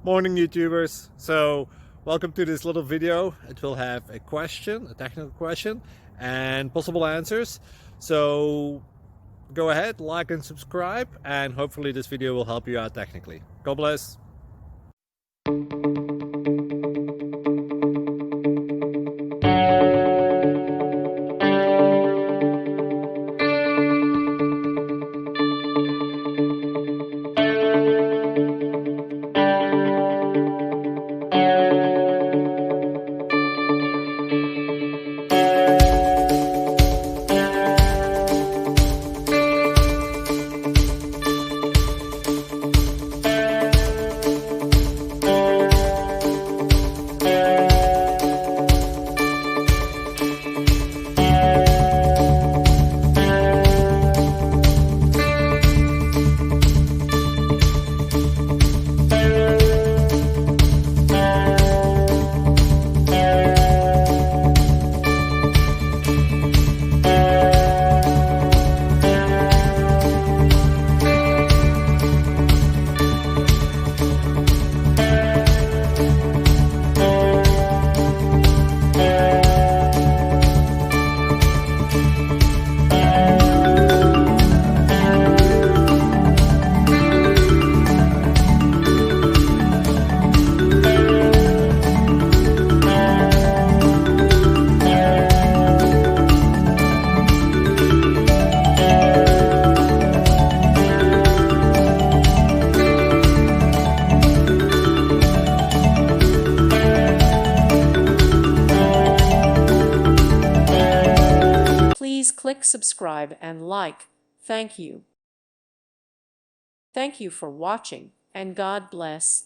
Morning YouTubers. So welcome to this little video. It will have a question, a technical question, and possible answers. So go ahead, like and subscribe, and hopefully this video will help you out technically. God bless. Please click subscribe and like. Thank you. Thank you for watching, and God bless.